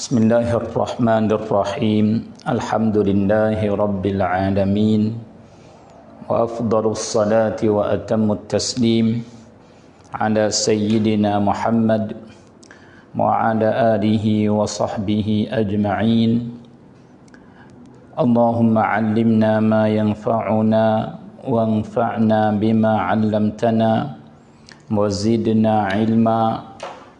Bismillahirrahmanirrahim. Alhamdulillahi rabbil alamin. Wa afdalus salati wa atammut taslim ala sayyidina Muhammad wa ala alihi wa sahbihi ajma'in. Allahumma 'allimna ma yanfa'una wanfa'na bima 'allamtana wa zidna 'ilma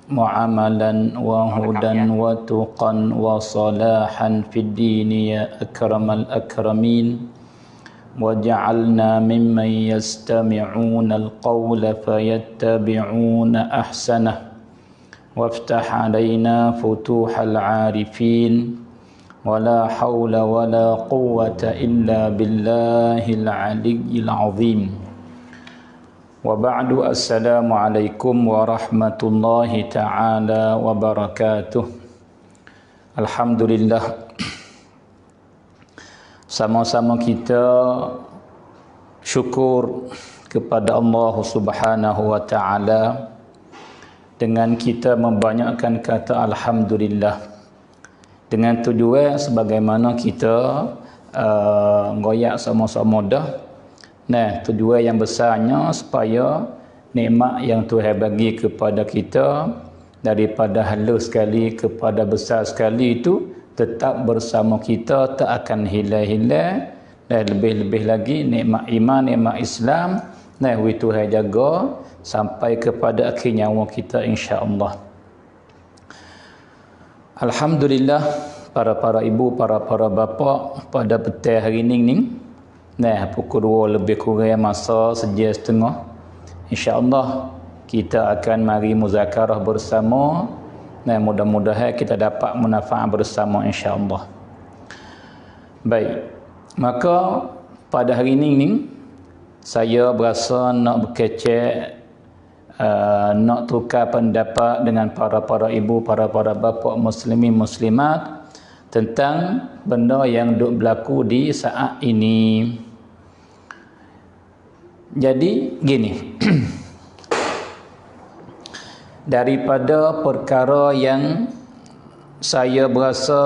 mu'amalan wa hudan wa tuqan wa salahan fid dini ya akramal akramin waj'alna mimman yastami'una al-qawla fayattabi'una ahsanah waftah 'alaina futuhal 'arifin wa la hawla wa la quwwata illa billahil 'aliyyil 'azim. Wa ba'du, assalamualaikum warahmatullahi ta'ala wabarakatuh. Alhamdulillah, sama-sama kita syukur kepada Allah Subhanahu wa ta'ala dengan kita membanyakkan kata Alhamdulillah, dengan tujuan sebagaimana kita ngoyak sama-sama dah. Nah, tujuan yang besarnya supaya nikmat yang Tuhan bagi kepada kita daripada halus sekali kepada besar sekali itu tetap bersama kita, tak akan hilang-hilang. Dan lebih-lebih lagi nikmat iman, nikmat Islam, nah Tuhan jaga sampai kepada akhir nyawa kita insya-Allah. Alhamdulillah, para ibu, para bapa, pada petang hari ini nah, pukul 2 lebih kurang masa sejam setengah. InsyaAllah kita akan mari muzakarah bersama. Nah, mudah-mudahan kita dapat manfaat bersama insyaAllah. Baik, maka pada hari ini saya berasa nak berkecek, nak tukar pendapat dengan para ibu, para bapa muslimin muslimat tentang benda yang duk berlaku di saat ini. Jadi gini, daripada perkara yang saya berasa,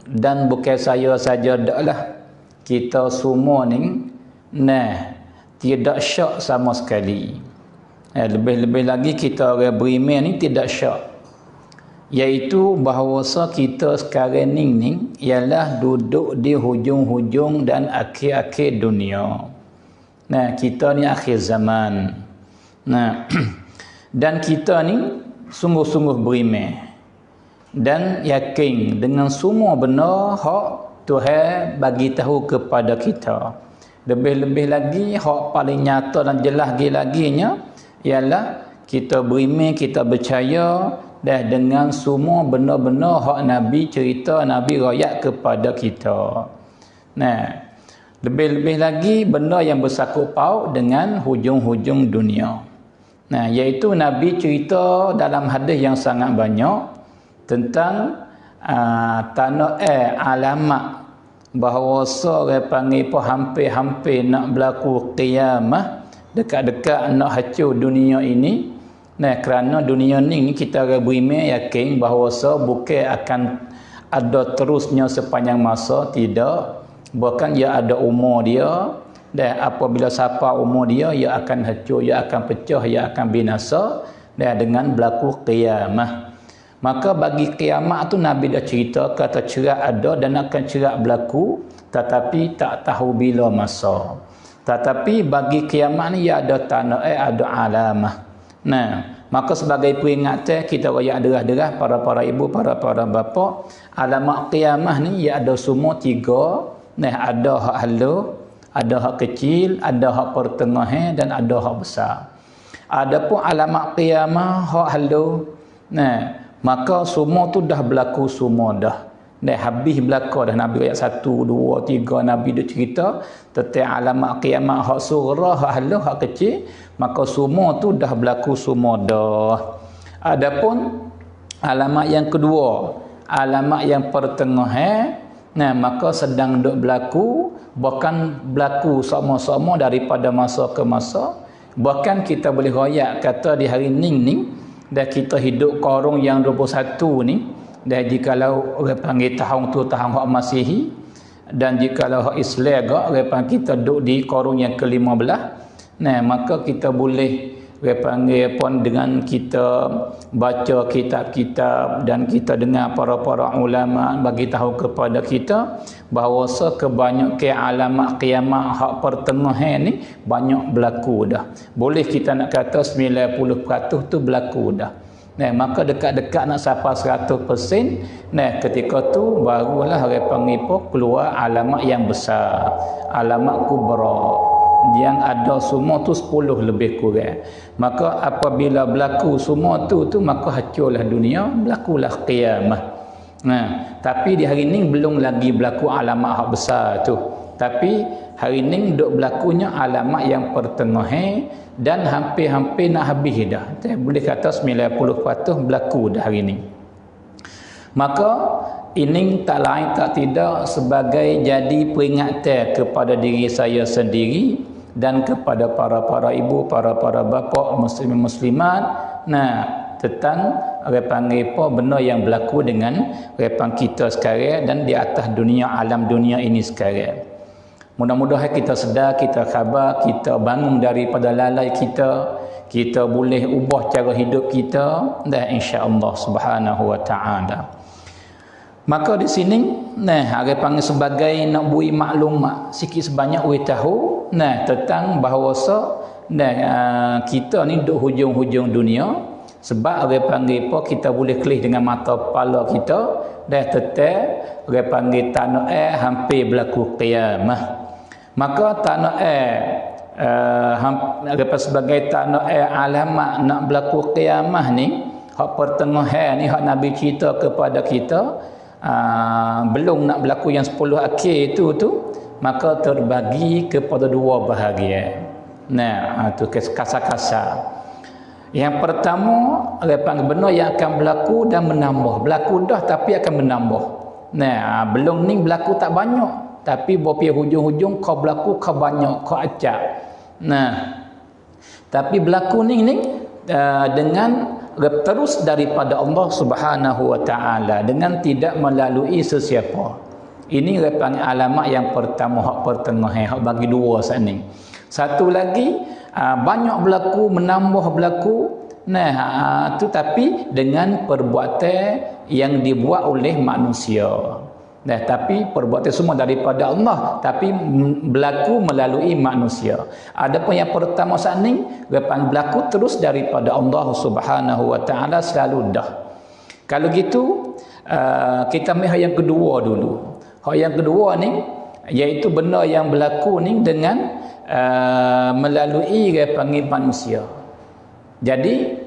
dan bukan saya saja daklah, kita semua ni nah tidak syak sama sekali. Lebih-lebih lagi kita orang beriman ni tidak syak, iaitu bahawasa kita sekarang ni ialah duduk di hujung-hujung dan akhir-akhir dunia. Nah, kita ni akhir zaman. Nah, dan kita ni sungguh-sungguh beriman dan yakin dengan semua benda hak Tuhan bagi tahu kepada kita. Lebih-lebih lagi hak paling nyata dan jelas laginya ialah kita beriman, kita percaya dan dengan semua benda-benda hak Nabi cerita, Nabi royak kepada kita. Nah, lebih-lebih lagi benda yang bersangkut paut dengan hujung-hujung dunia. Nah, iaitu Nabi cerita dalam hadis yang sangat banyak tentang alamat bahawa orang panggil pun hampir-hampir nak berlaku qiyamah, dekat-dekat nak hancur dunia ini. Nah, kerana dunia ni kita beriman yakin bahawa bukan akan ada terusnya sepanjang masa, tidak. Bahkan ia ada umur dia, dan apabila siapa umur dia, ia akan hancur, ia akan pecah, ia akan binasa, dan dengan berlaku qiyamah. Maka bagi kiamat tu Nabi dah cerita kata cerak ada dan akan cerak berlaku, tetapi tak tahu bila masa. Tetapi bagi kiamat ni ia ada tanda, ada alamah. Nah, maka sebagai peringatan kita royak derah-derah para ibu, para bapa, alamat kiamat ni ia ada semua 3. Nah, ada hak halus, ada hak kecil, ada hak pertengahan dan ada hak besar. Adapun alamat qiyamah hak halus, nah, maka semua tu dah berlaku semua dah. Dah habis berlaku dah. Nabi ayat 1, 2, 3 Nabi dah cerita tentang alamat qiyamah hak surah, hak halus, hak kecil, maka semua tu dah berlaku semua dah. Adapun alamat yang kedua, alamat yang pertengahan, nah, maka sedang duk berlaku, bahkan berlaku sama-sama daripada masa ke masa. Bahkan kita boleh royak kata di hari ni dan kita hidup korong yang 21 ni, Dan jikalau orang panggil tahun tu tahun hak Masihi, dan jikalau hak Islam gak orang panggil kita duduk di korun yang ke-15, nah maka kita boleh orang panggil pun dengan kita baca kitab-kitab dan kita dengar para-para ulama bagi tahu kepada kita bahawa kebanyakan alamat kiamat hak pertengahan ni banyak berlaku dah. Boleh kita nak kata 90% tu berlaku dah. Nah, maka dekat-dekat nak sampai 100%, nah ketika tu barulah orang panggil keluar alamat yang besar, alamat kubra yang ada semua tu 10 lebih kurang. Maka apabila berlaku semua tu maka hancurlah dunia, berlakulah kiamat. Nah, tapi di hari ni belum lagi berlaku alamat hak besar tu. Tapi hari ni duk berlakunya alamat yang pertengahan dan hampir-hampir nak habis dah. Boleh kata 90% berlaku dah hari ni. Maka ini tak lain tak tidak sebagai jadi peringatan kepada diri saya sendiri dan kepada para ibu, para bapa, muslimin muslimat, nah tentang orang panggil apa benda yang berlaku dengan orang kita sekarang dan di atas dunia, alam dunia ini sekarang. Mudah-mudahan kita sedar, kita khabar, kita bangun daripada lalai kita boleh ubah cara hidup kita dan insya-Allah Subhanahu wa taala. Maka di sini nah orang panggil sebagai nak beri maklumat sikit sebanyak we tahu nah tentang bahawa kita ni duduk hujung-hujung dunia, sebab orang panggil apa kita boleh kelih dengan mata kepala kita dah tetap orang panggil tanah hampir berlaku kiamat. Maka tanah sebagai tanah alamat nak berlaku kiamat ni hak pertengahan ni hak Nabi cerita kepada kita belum nak berlaku yang 10 akhir tu maka terbagi kepada dua bahagian. Nah, tu kasar-kasar. Yang pertama orang panggil benda yang akan berlaku dan menambah. Berlaku dah tapi akan menambah. Nah, belum ni berlaku tak banyak tapi bopi hujung-hujung kau berlaku kau banyak kau acak. Nah, tapi berlaku ni dengan terus daripada Allah Subhanahu wa taala dengan tidak melalui sesiapa. Ini panggil alamat yang pertama hak pertengahan hak bagi dua saat ni. Satu lagi banyak berlaku, menambah berlaku. Nah, tu tapi dengan perbuatan yang dibuat oleh manusia. Nah, tapi perbuatan semua daripada Allah tapi berlaku melalui manusia. Adapun yang pertama saat ni berlaku terus daripada Allah Subhanahu wa taala selalu dah. Kalau gitu kita ambil hal yang kedua dulu. Hal yang kedua ni iaitu benda yang berlaku ni dengan melalui panggil manusia. Jadi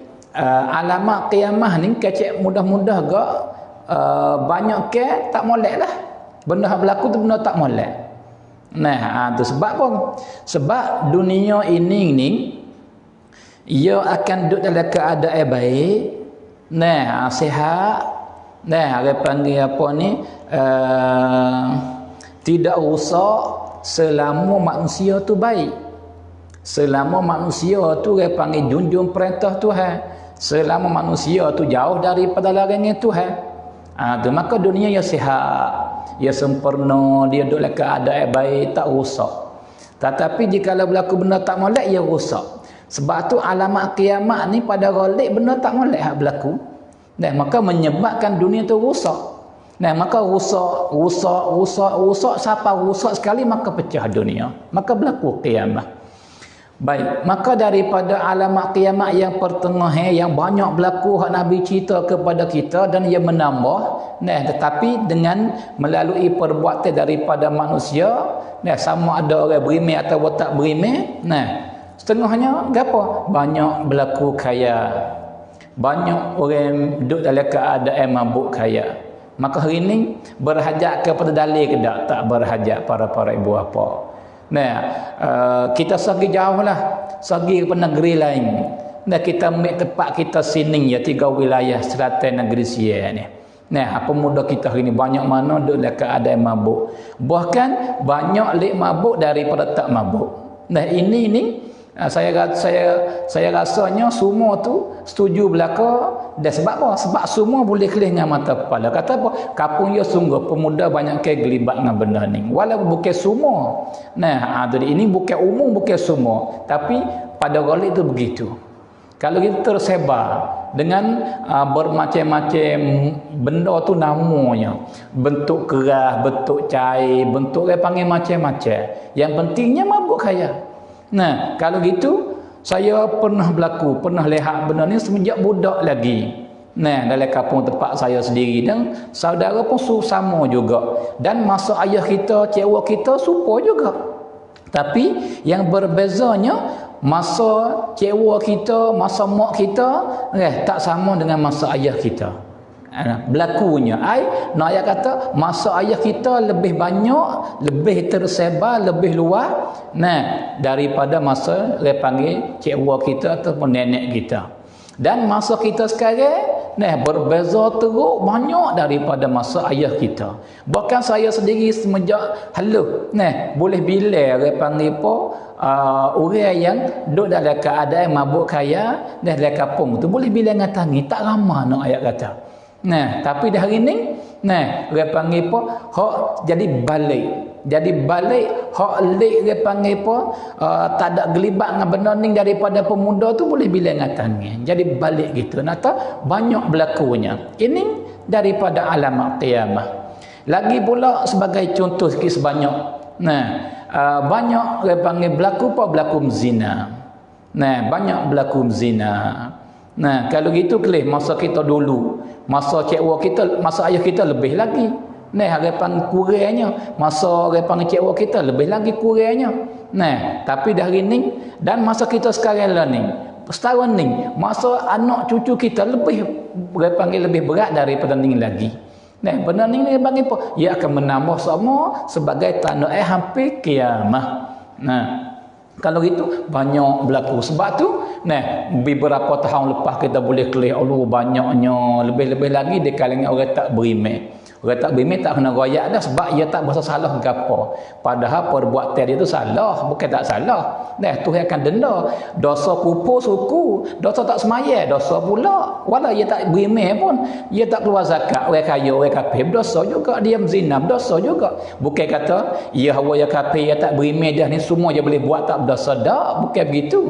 alamat kiamat ni kecek mudah-mudah gak banyak ke tak molek lah. Benda yang berlaku tu benda tak molek. Nah, tu sebab apa? Sebab dunia ini ia akan duduk dalam keadaan baik. Nah, sihat. Nah, dia panggil apa ni? Tidak rosak selama manusia tu baik. Selama manusia tu dia panggil junjung perintah Tuhan. Selama manusia tu jauh daripada larangan Tuhan. Maka dunia ia sihat, ia sempurna, dia duduk dalam keadaan baik, tak rosak. Tetapi jika berlaku benda tak molek, ia rosak. Sebab tu alamat kiamat ni pada golek benda tak molek hak berlaku. Dan maka menyebabkan dunia tu rosak. Nah, maka rosak sampai rosak sekali maka pecah dunia. Maka berlaku kiamat. Baik, maka daripada alamat kiamat yang pertengahan yang banyak berlaku hak Nabi cerita kepada kita dan ia menambah, nah tetapi dengan melalui perbuatan daripada manusia, nah sama ada orang beriman atau tak beriman, nah setengahnya gapo? Banyak berlaku kaya. Banyak orang duduk dalam keadaan mabuk kaya. Maka hari ini berhajat kepada dalil ke tak? Tak berhajat para ibu bapa. Nah, kita segi jauh lah, segi ke negeri lain. Nah, kita ambil tempat kita sini ya 3 wilayah selatan negeri Sia ni. Nah, apa muda kita hari ni banyak mana duduk dalam keadaan mabuk. Bahkan banyak lek mabuk daripada tak mabuk. Nah, ini Saya rasanya semua tu setuju belaka. Dan sebab apa? Sebab semua boleh kelih dengan mata kepala. Kata apa? Kapung ya sungguh pemuda banyak ke gelibat dengan benda ni. Walaupun bukan semua. Nah, jadi ini bukan umum, bukan semua. Tapi pada Ghalib itu begitu. Kalau kita tersebar dengan bermacam-macam benda tu namanya, bentuk keras, bentuk cair, bentuk dia panggil macam-macam. Yang pentingnya mabuk kaya. Nah, kalau gitu saya pernah berlaku, pernah lihat benda ni semenjak budak lagi. Nah, dalam kampung tempat saya sendiri dan saudara pun sama juga. Dan masa ayah kita, cikgu kita serupa juga. Tapi yang berbezanya masa cikgu kita, masa mak kita tak sama dengan masa ayah kita. Berlakunya nak ayat kata masa ayah kita lebih banyak, lebih tersebar, lebih luas daripada masa dia panggil cikgu kita ataupun nenek kita. Dan masa kita sekarang berbeza teruk banyak daripada masa ayah kita. Bahkan saya sendiri semenjak boleh bila dia panggil apa orang yang duduk dalam keadaan mabuk kaya dalam kampung tu boleh bila ngatangi tak ramai nak ayat kata. Tapi dah hari ni dia panggil apa hak jadi balik hak lik dia panggil apa tak ada gelibat dengan benda ni daripada pemuda tu boleh bila ngatangi. Jadi balik gitu. Nata banyak berlakunya. Ini daripada alamat qiyamah. Lagi pula sebagai contoh sikit sebanyak. Banyak dia panggil berlaku zina. Banyak berlaku zina. Kalau gitu kelih masa kita dulu, masa cikgu kita, masa ayah kita lebih lagi. Harapan kurangnya. Masa harapan cikgu kita lebih lagi kurangnya. Tapi dah hari ni dan masa kita sekarang lah ni, setahun ni, masa anak cucu kita lebih panggil lebih berat daripada ni lagi. Benda ni dia panggil apa? Ia akan menambah semua sebagai tanda hampir kiamah. Kalau gitu banyak berlaku. Sebab tu beberapa tahun lepas kita boleh kelih Allah banyaknya lebih-lebih lagi di kalangan orang tak beriman. Orang tak beriman tak kena royak dah sebab ia tak berasa salah ke apa. Padahal perbuatan dia tu salah, bukan tak salah. Tuhan akan denda. Dosa kupu suku, dosa tak semaya, dosa pula. Walau ia tak beriman pun, ia tak keluar zakat, orang kaya, orang kafir dosa juga, dia zina dosa juga. Bukan kata ia hawa ya kafir, ia tak beriman dah ni semua dia boleh buat tak berdosa dak, bukan begitu.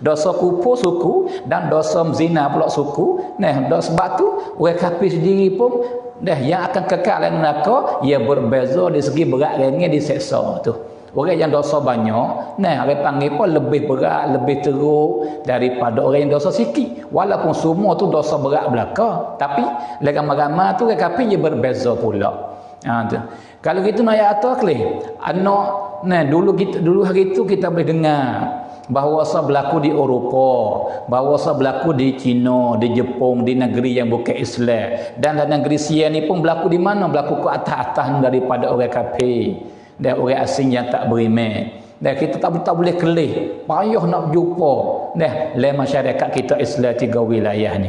Dosa kupu suku dan dosa zina pula suku. Sebab tu orang kafir sendiri pun yang akan kekal dalam neraka ia berbeza di segi berat ringan diseksa tu. Orang yang dosa banyak orang panggil pun lebih berat, lebih teruk daripada orang yang dosa sikit. Walaupun semua tu dosa berat belaka, tapi ramai-ramai tu orang kafir ia berbeza pula. Tu. Kalau gitu nak ayat atas kelih anak dulu hari tu kita boleh dengar bahawa berlaku di Eropah, bahawa berlaku di China, di Jepun, di negeri yang bukan Islam. Dan dalam negeri Sia ni pun berlaku di mana? Berlaku ke atas-atas daripada orang kafir dan orang asing yang tak beriman. Dan kita tak boleh kelih, payah nak berjumpa le masyarakat kita Islam 3 wilayah ni.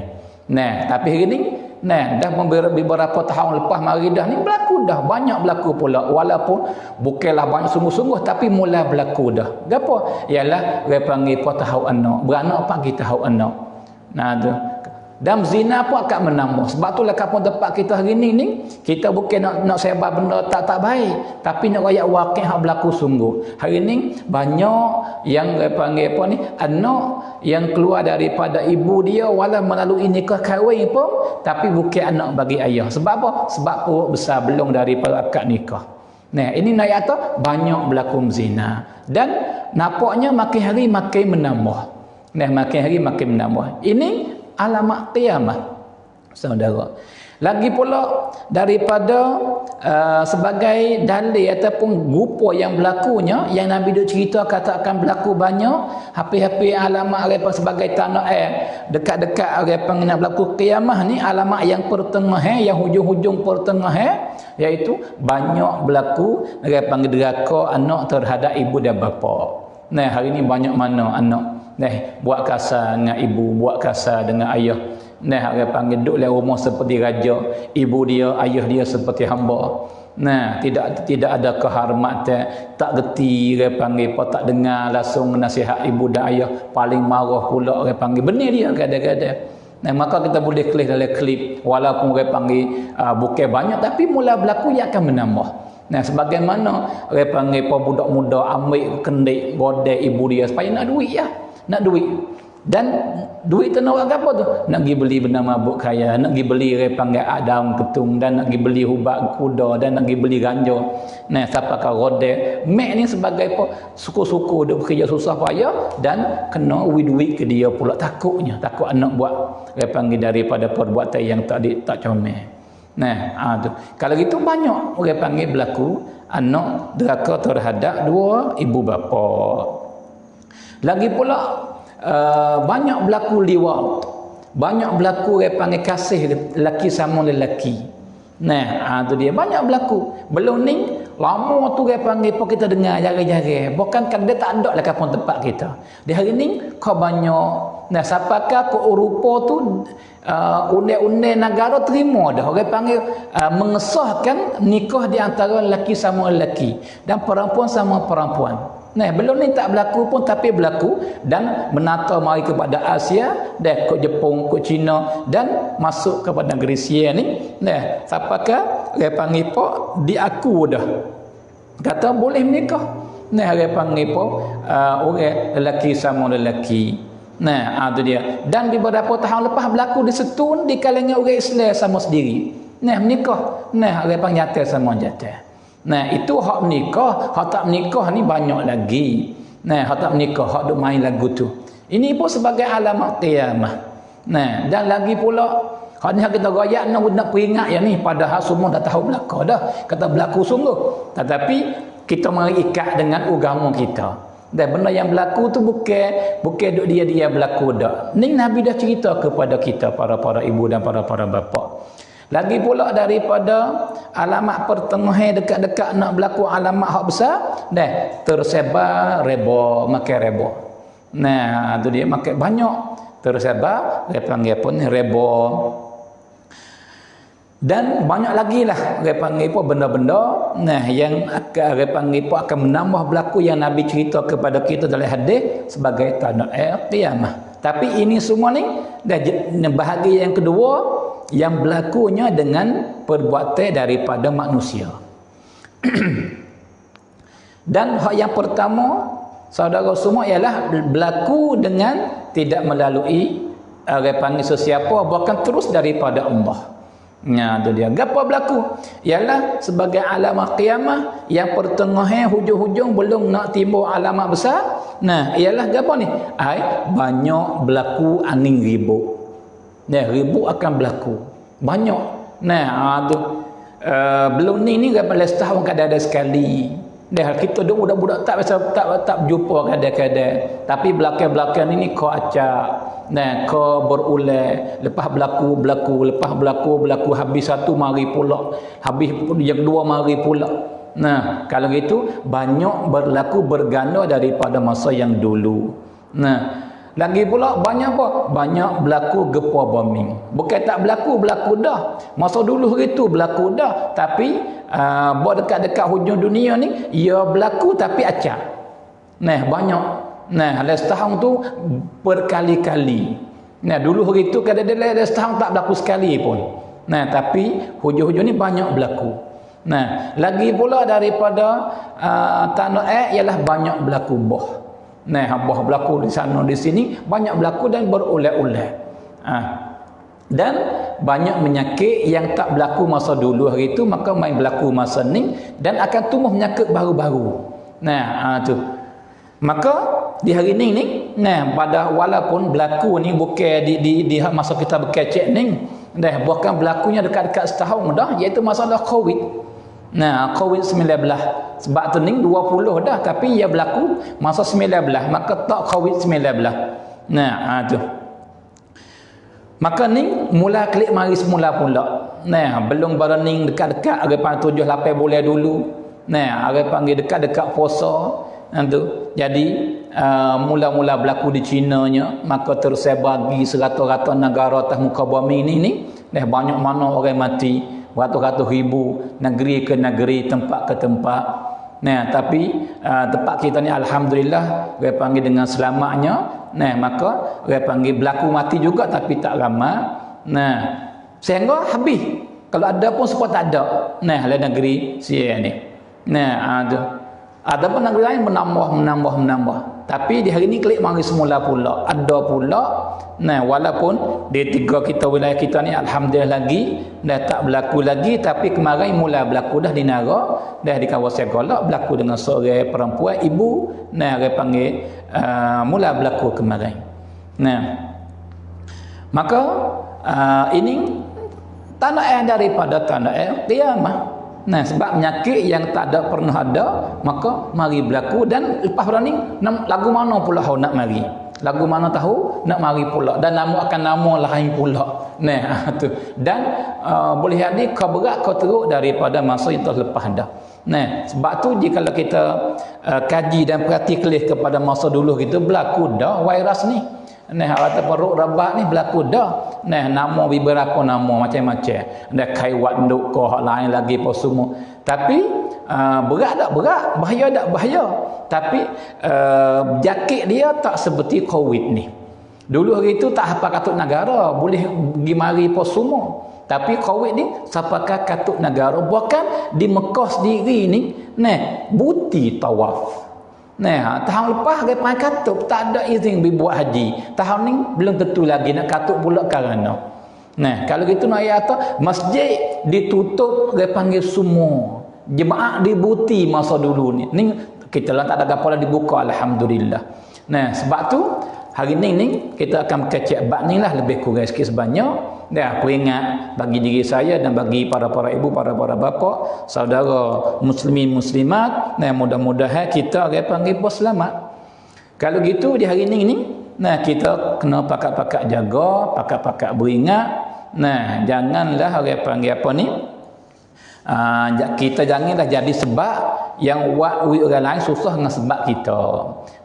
Tapi hari ni dah beberapa tahun lepas mari dah ni berlaku dah, banyak berlaku pula. Walaupun bukanlah banyak sungguh-sungguh tapi mula berlaku dah. Gapo? Ialah dia panggil apa tahu anak. Beranak pagi tahu anak. Tu. Dan zina pun akan menambah. Sebab tu lah kampung tempat kita hari ni kita bukan nak sebar benda tak baik, tapi nak royak wakil hak berlaku sungguh. Hari ni banyak yang dia panggil apa ni anak yang keluar daripada ibu dia walau melalui nikah kahwin pun tapi bukan anak bagi ayah. Sebab apa? Sebab perut besar belum daripada akad nikah. Ini nak kata banyak berlaku zina dan nampaknya makin hari makin menambah. Makin hari makin menambah. Ini alamat qiyamah, saudara. Lagi pula daripada sebagai dalil ataupun rupa yang berlakunya yang Nabi duk cerita kata akan berlaku banyak hampir-hampir alamat apa sebagai tanda dekat-dekat apa nak berlaku qiyamah ni alamat yang pertengahan, yang hujung-hujung pertengahan, iaitu banyak berlaku dia panggil deraka anak terhadap ibu dan bapa. Hari ni banyak mana anak buat kasar dengan ibu, buat kasar dengan ayah. Dia panggil duduk dalam rumah seperti raja, ibu dia, ayah dia seperti hamba. Nah, tidak ada kehormatan, tak geti orang panggil apa, tak dengar langsung nasihat ibu dan ayah, paling marah pula orang panggil. Benar dia kadang-kadang. Nah, maka kita boleh klik dalam klip walaupun orang panggil bukan banyak tapi mula berlaku ia akan menambah. Nah, sebagaimana orang panggil apa budak muda ambil kendik godek ibu dia supaya nak duit ya, nak duit. Dan duit tu nak buat apa tu? Nak pergi beli benda mabuk kaya, nak pergi beli orang panggil daun ketung, dan nak pergi beli ubat kuda, dan nak pergi beli ganja. Nah, siapa kau rodek mek ni sebagai apa? Suku-suku duk bekerja susah payah dan kena duit ke dia pula, takut anak buat orang panggil daripada perbuatan yang tak comel. Nah, tu. Kalau gitu banyak orang panggil berlaku anak deraka terhadap dua ibu bapa. Lagi pula banyak berlaku liwat, banyak berlaku orang panggil kasih lelaki sama lelaki. Nah, tu dia banyak berlaku. Belum ni lama tu orang panggil apa kita dengar jari-jari. Bukan kan dia tak ada lah kampung tempat kita. Di hari ni kau banyak. Nah, siapakah ke Eropah tu undang-undang negara terima dah orang panggil mengesahkan nikah di antara lelaki sama lelaki dan perempuan sama perempuan. Nah, belum ni tak berlaku pun tapi berlaku dan menata mari kepada Asia, dah ke Jepun, ke China dan masuk kepada negeri Sia ni. Nah, siapakah orang panggil apa diaku dah. Kata boleh menikah. Nah, orang panggil apa orang lelaki sama lelaki. Nah, tu dia. Dan di beberapa tahun lepas berlaku di Setun di kalangan orang Islam sama sendiri. Nah, menikah. Nah, orang panggil nyata sama nyata. Nah, itu hak menikah. Hak tak menikah ni banyak lagi. Nah, hak tak menikah, hak duk main lagu tu. Ini pun sebagai alamat qiyamah. Nah, dan lagi pula hak ni kita royak nak peringat ya ni, padahal semua dah tahu belaka dah. Kata berlaku sungguh. Tetapi kita mengikat dengan agama kita. Dan benda yang berlaku tu bukan duk dia berlaku dah. Ni Nabi dah cerita kepada kita para ibu dan para bapa. Lagi pula daripada alamat pertengahan dekat-dekat nak berlaku alamat hak besar, dah tersebar reba, makan reba. Nah, tu dia makan banyak tersebar, dia panggil apa ni reba. Dan banyak lagi lah dia panggil apa benda-benda nah yang dia panggil apa akan menambah berlaku yang Nabi cerita kepada kita dalam hadis sebagai tanda qiyamah. Tapi ini semua ni dah bahagian yang kedua yang berlakunya dengan perbuatan daripada manusia. Dan hak yang pertama saudara semua ialah berlaku dengan tidak melalui orang panggil sesiapa, bahkan terus daripada Allah. Nah, tu dia. Gapo berlaku? Ialah sebagai alamat qiyamah yang pertengahan hujung-hujung belum nak timbul alamat besar. Nah, ialah gapo ni? Banyak berlaku angin ribut. Nah, ribut akan berlaku. Banyak. Nah, tu belum ni gapo setahun kadang ada sekali. Dah kita duk budak-budak tak biasa tak berjumpa kadang-kadang. Tapi belakang-belakang ini kau acak. Nah, kau berulang, lepas berlaku habis satu mari pula, habis yang kedua mari pula. Nah, kalau gitu banyak berlaku berganda daripada masa yang dulu. Nah, lagi pula banyak apa? Banyak berlaku gempa bumi. Bukan tak berlaku dah. Masa dulu itu berlaku dah, tapi buat dekat-dekat hujung dunia ni ia berlaku tapi acak. Nah, banyak. Nah, dalam setahun tu berkali-kali. Nah, dulu hari tu kadang-kadang dalam setahun tak berlaku sekali pun. Nah, tapi hujung-hujung ni banyak berlaku. Nah, lagi pula daripada tanah ialah banyak berlaku boh. Nah, boh berlaku di sana di sini, banyak berlaku dan berulang-ulang. Dan banyak penyakit yang tak berlaku masa dulu hari itu maka main berlaku masa ni dan akan tumbuh penyakit baru-baru. Nah, tu. Maka di hari ni nah pada walaupun berlaku ni bukan di masa kita berkecek ni dah bukan berlakunya dekat-dekat setahun dah, iaitu masalah Covid. Nah, Covid-19 sebab tu ni 20 dah tapi ia berlaku masa 19 maka tak Covid-19. Nah, tu. Maka ni mula klik mari semula pula. Nah, belum berani dekat-dekat ada panggil 7-8 bulan dulu. Nah, ada panggil dekat-dekat puasa. Tu. Jadi mula-mula berlaku di China nya maka tersebar bagi serata-rata negara atas muka bumi ni dah banyak mana orang mati ratus-ratus ribu negeri ke negeri, tempat ke tempat. Nah, tapi tempat kita ni alhamdulillah dia panggil dengan selamatnya. Nah, maka dia panggil berlaku mati juga tapi tak ramai. Nah, sehingga habis. Kalau ada pun semua tak ada. Nah, lain negeri sia ni. Nah, ada pun negeri lain menambah. Tapi di hari ni klik mari semula pula. Ada pula. Nah, walaupun di tiga kita wilayah kita ni alhamdulillah lagi dah tak berlaku lagi, tapi kemarin mula berlaku dah di Nara, dah di kawasan Golak berlaku dengan seorang perempuan ibu. Nah, dia panggil mula berlaku kemarin. Nah, maka ini tanda air daripada tanda air qiyamah. Nah, sebab penyakit yang tak ada pernah ada, maka mari berlaku. Dan lepas pada ni lagu mana pula kau nak mari? Lagu mana tahu nak mari pula, dan nama akan nama lain pula. Nah, tu. Dan boleh jadi kau berat kau teruk daripada masa yang telah lepas dah. Nah, sebab tu jika kita kaji dan perhati kelih kepada masa dulu kita berlaku dah virus ni. Nah, kata perut rabak ni berlaku dah. Nah, nama beberapa nama macam-macam. Ada kaiwat nduk ko hak lain lagi apa semua. Tapi berat tak berat, bahaya tak bahaya. Tapi jakit dia tak seperti COVID ni. Dulu hari tu tak apa katut negara, boleh pergi mari apa semua. Tapi COVID ni sapakah katut negara, bahkan di Mekah sendiri ni, nah, buti tawaf. Nah, tahun lepas dia pakai katut tak ada izin dibuat haji. Tahun ni belum tentu lagi nak katut pula kerana. Nah, kalau gitu nak ayat masjid ditutup dia panggil semua. Jemaah dibuti masa dulu ni. Ni kita lah tak ada apa-apa dibuka alhamdulillah. Nah, sebab tu hari ni kita akan kecek bab ni lah lebih kurang sikit sebanyak. Dah aku ingat bagi diri saya dan bagi para ibu, para bapa, saudara muslimin muslimat, nah mudah-mudahan kita akan panggil selamat. Kalau gitu di hari ni nah kita kena pakat-pakat jaga, pakat-pakat beringat. Nah, janganlah orang panggil apa ni? Kita janganlah jadi sebab yang buat orang lain susah dengan sebab kita.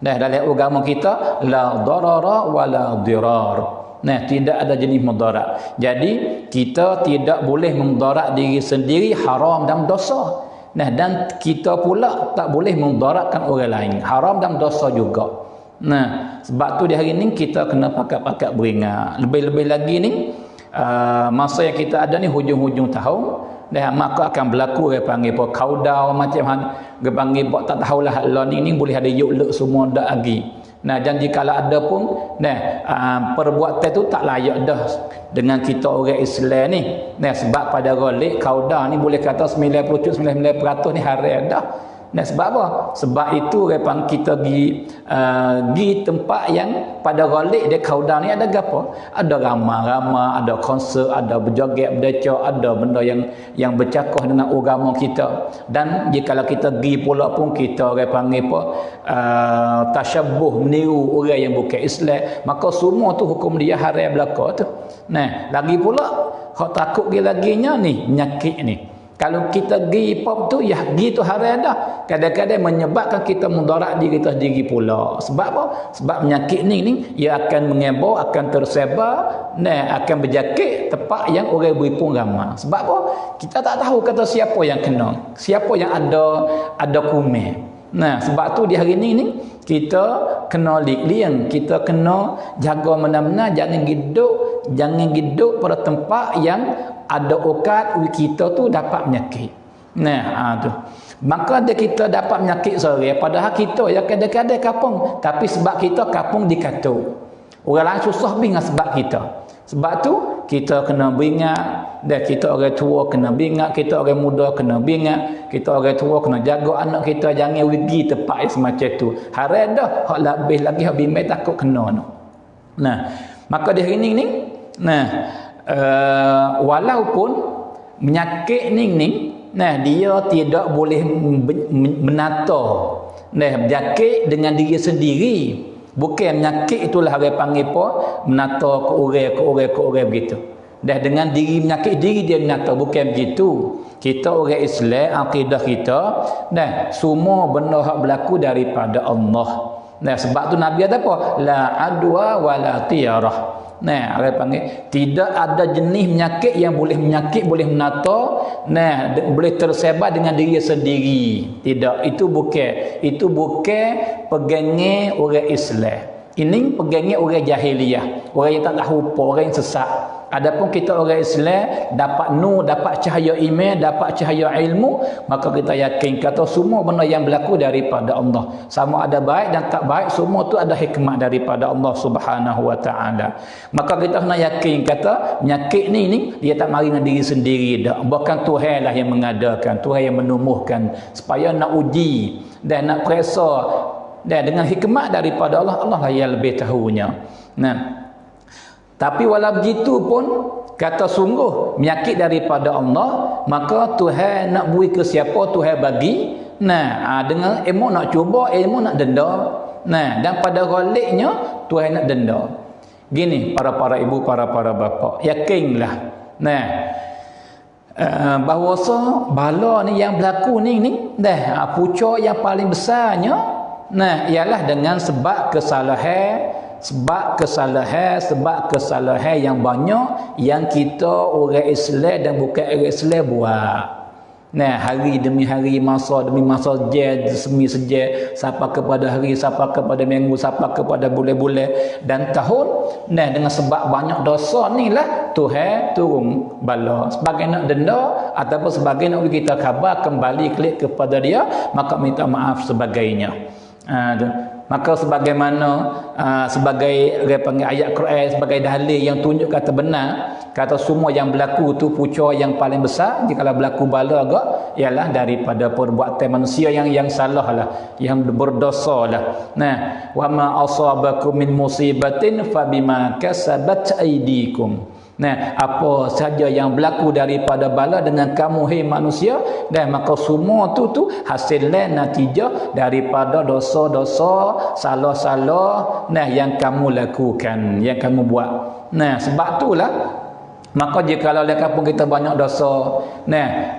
Nah, dalam agama kita la darara wala dirar. Nah, tidak ada jenis mudarat. Jadi kita tidak boleh memudarat diri sendiri, haram dan dosa. Nah, dan kita pula tak boleh memudaratkan orang lain, haram dan dosa juga. Nah, sebab tu di hari ni kita kena pakat-pakat beringat. Lebih-lebih lagi ni masa yang kita ada ni hujung-hujung tahun, dah maka akan berlaku dia panggil apa kaudau macam dia panggil tak tahulah Allah ni boleh ada yuk semua dak lagi. Nah, dan jikalau ada pun perbuatan tu tak layak dah dengan kita orang Islam ni. Nah, sebab pada golek kauda ni boleh kata 99% ni haram dah. Nah, sebab apa? Sebab itu kita pergi tempat yang pada golek dia kauda ni ada gapo? Ada ramah-ramah, ada konsert, ada berjoget, berdecak, ada benda yang bercakap dengan agama kita. Dan jikalau kita pergi pula pun kita panggil apa? Tashabbuh, meniru orang yang bukan Islam, maka semua tu hukum dia haram belaka tu. Nah, lagi pula hak takut laginya ni penyakit ni. Kalau kita pergi pop tu, ya pergi tu haram dah. Kadang-kadang menyebabkan kita mudarat diri kita sendiri pula. Sebab apa? Sebab penyakit ni ia akan mengebar, akan tersebar, akan berjakit tempat yang orang beripun ramai. Sebab apa? Kita tak tahu kata siapa yang kena, siapa yang ada kuman. Nah, sebab tu di hari ni kita kena liang, kita kena jaga benar-benar jangan hidup pada tempat yang ada okat kita tu dapat penyakit. Nah, tu. Maka kita dapat penyakit sore padahal kita ya kadang-kadang kapung, tapi sebab kita kapung dikatuk. Orang lain susah dengan sebab kita. Sebab tu kita kena beringat, dan kita orang tua kena beringat, kita orang muda kena beringat, kita orang tua kena jaga anak kita jangan pergi tempat yang semacam tu. Haram dah, hak lebih lagi hak bimbang takut kena no. Nah, maka di hari ni walaupun penyakit ni dia tidak boleh menata penyakit dengan diri sendiri. Bukan penyakit itulah dia panggil apa? Menata ke orang begitu. Dan dengan diri penyakit diri dia menata, bukan begitu. Kita orang Islam, akidah kita, semua benda hak berlaku daripada Allah. Sebab tu Nabi ada apa? La adwa wala tiyarah. Nah, orang panggil tidak ada jenis penyakit yang boleh menyakit, boleh menata, nah, boleh tersebar dengan diri sendiri. Tidak, itu bukan pegangan orang Islam. Ini pegangan orang jahiliyah, orang yang tak tahu apa, orang yang sesat. Adapun kita orang Islam dapat nur, dapat cahaya iman, dapat cahaya ilmu, maka kita yakin kata semua benda yang berlaku daripada Allah. Sama ada baik dan tak baik, semua tu ada hikmah daripada Allah Subhanahu wa taala. Maka kita kena yakin kata penyakit ni dia tak mari dengan diri sendiri dah. Bukan Tuhan lah yang mengadakan, Tuhan yang menumbuhkan supaya nak uji dan nak periksa, dan dengan hikmah daripada Allah, Allah lah yang lebih tahunya. Nah, tapi walau begitu pun kata sungguh penyakit daripada Allah, maka Tuhan nak beri ke siapa Tuhan bagi. Nah, dengan ilmu nak cuba, ilmu nak denda. Nah, dan pada galiknya Tuhan nak denda. Gini para ibu, para bapa, yakinlah. Nah, bahawasa bala ni yang berlaku ni dah pucuk yang paling besarnya, nah, ialah dengan sebab kesalahan yang banyak yang kita orang Islam dan bukan orang Islam buat. Nah, hari demi hari, masa demi masa, semi sejak, sampai kepada hari, sampai kepada minggu, sampai kepada bulan-bulan dan tahun. Nah, dengan sebab banyak dosa ni lah Tuhan turun bala sebagai nak denda ataupun sebagai nak kita khabar kembali klik kepada dia, maka minta maaf sebagainya. Maka sebagaimana sebagai panggil ayat Quran sebagai dalil yang tunjuk kata benar, kata semua yang berlaku tu pucuk yang paling besar jikalau berlaku bala agak ialah daripada perbuatan manusia yang salah lah, yang berdosa lah. Nah, wa ma asabakum min musibatin fabima kasabat aydikum. Nah, apa saja yang berlaku daripada bala dengan kamu hai manusia, dan maka semua tu hasilnya natijah daripada dosa-dosa, salah-salah nah yang kamu lakukan, yang kamu buat. Nah, sebab itulah maka jikalau di kampung kita banyak dosa, nah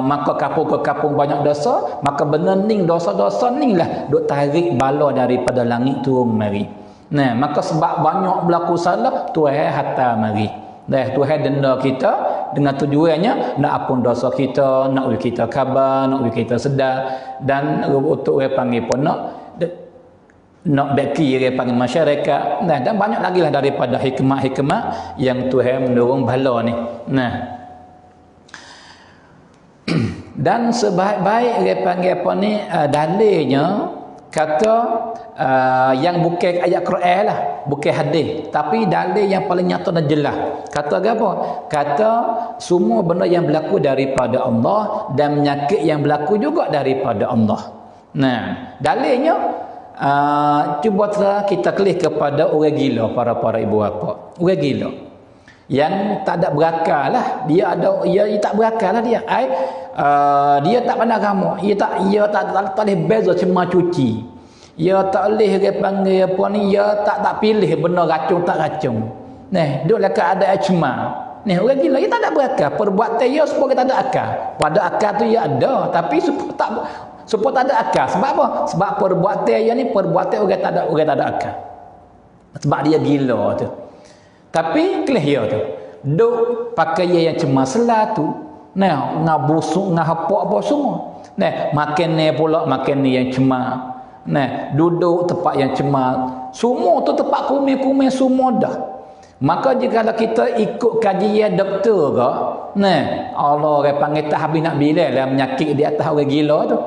maka kampung ke kampung banyak dosa, maka benening dosa-dosa ni lah duk tarik bala daripada langit turun mari. Nah, maka sebab banyak berlaku salah, Tuhan hantar mari. Tuhan denda kita dengan tujuannya nak ampun dosa kita, nak bagi kita khabar, nak bagi kita sedar, dan untuk orang panggil pun nak baki orang panggil masyarakat. Nah, dan banyak lagi lah daripada hikmah-hikmah yang Tuhan mendorong bala ni. Nah, dan sebaik-baik orang panggil apa ni dalilnya kata yang bukan ayat Quran lah, bukan hadis, tapi dalil yang paling nyata dan jelas. Kata apa? Kata semua benda yang berlaku daripada Allah dan penyakit yang berlaku juga daripada Allah. Nah, dalilnya cuba kita klik kepada orang gila, para ibu bapa. Orang gila yang tak ada berakal lah, dia tak berakal lah dia. Dia tak pandang kamu, dia tak boleh beza cuma cuci. Dia tak boleh dia panggil apa ni, dia tak pilih benda racun tak racun. Nah, duk dekat ada cuma. Ni orang gila dia tak ada berakal, perbuatan dia supaya tak ada akal. Pada akal tu dia ada, tapi supaya tak ada akal. Sebab apa? Sebab perbuatan dia ni perbuatan orang tak ada akal. Sebab dia gila tu. Tapi kelih dia tu duk pakai yang cemas lah tu. Nah, ngabusuk ngahapok apa semua. Nah, makan ni pula makan ni yang cemas. Nah, duduk tempat yang cemas. Semua tu tempat kumil-kumil semua dah. Maka jika kita ikut kajian doktor ke, nah, Allah orang panggil tak habis nak bilang lah penyakit di atas orang gila tu.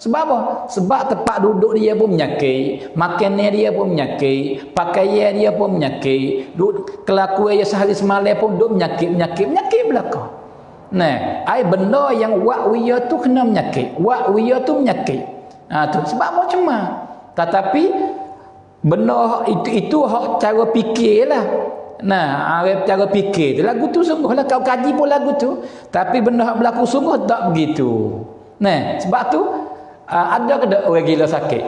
Sebab apa? Sebab tempat duduk dia pun penyakit, makan dia pun penyakit, pakaian dia pun penyakit, kelakuan dia sehari semalam pun duduk penyakit belaka. Nah, benda yang wak wiya tu kena penyakit, wak wiya tu penyakit. Tu sebab macam mana? Tetapi benda itu hak cara fikir lah. Nah, cara fikir tu lagu tu sungguh lah kau kaji pun lagu tu, tapi benda hak berlaku sungguh tak begitu. Nah, sebab tu ada ke tak orang gila sakit?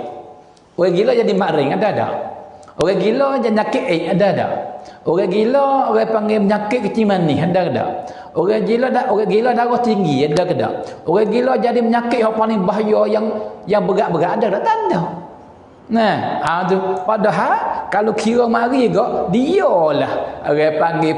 Orang gila jadi makring ada. Orang gila jadi sakit ada. Orang gila orang panggil penyakit kecil manis ada. Orang gila darah tinggi ada ke tak? Orang gila jadi penyakit yang paling bahaya yang berat-berat ada tak? Tak ada. Nah, tu padahal kalau kira mari gak dialah orang panggil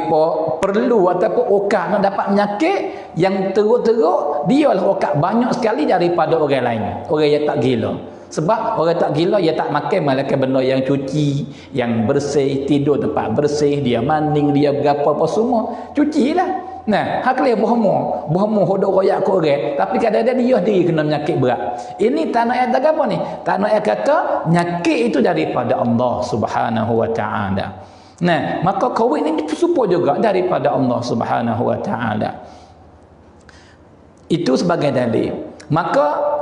perlu ataupun okak nak dapat penyakit yang teruk-teruk, dialah okak banyak sekali daripada orang lain, orang yang tak gila. Sebab orang tak gila dia tak makan malaikat benda yang cuci, yang bersih, tidur tempat bersih, dia maning, dia berapa apa semua, cucilah. Nah, hak dia bohong hodok royak ke orang, tapi kadang-kadang dia sendiri kena penyakit berat. Ini tanah ayat apa ni? Tanah ayat kata penyakit itu daripada Allah Subhanahu wa taala. Nah, maka COVID ni serupa juga daripada Allah Subhanahu wa taala. Itu sebagai dalil. Maka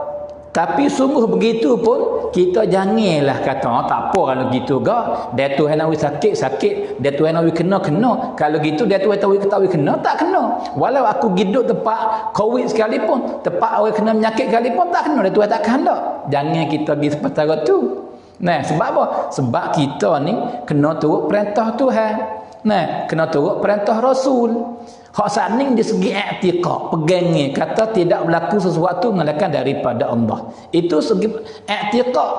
tapi sungguh begitu pun kita janganlah kata tak apa kalau gitu gak dia Tuhan nak sakit dia Tuhan nak kena kalau gitu dia Tuhan tahu kena tak kena walau aku hidup tempat COVID sekalipun tempat orang kena penyakit sekalipun tak kena dia Tuhan tak kehendak jangan kita pergi seperti tu. Nah sebab apa? Sebab kita ni kena turut perintah Tuhan. Nah kena turut perintah Rasul. Hak saning di segi i'tiqad, pegangnya kata tidak berlaku sesuatu melainkan daripada Allah. Itu segi i'tiqad,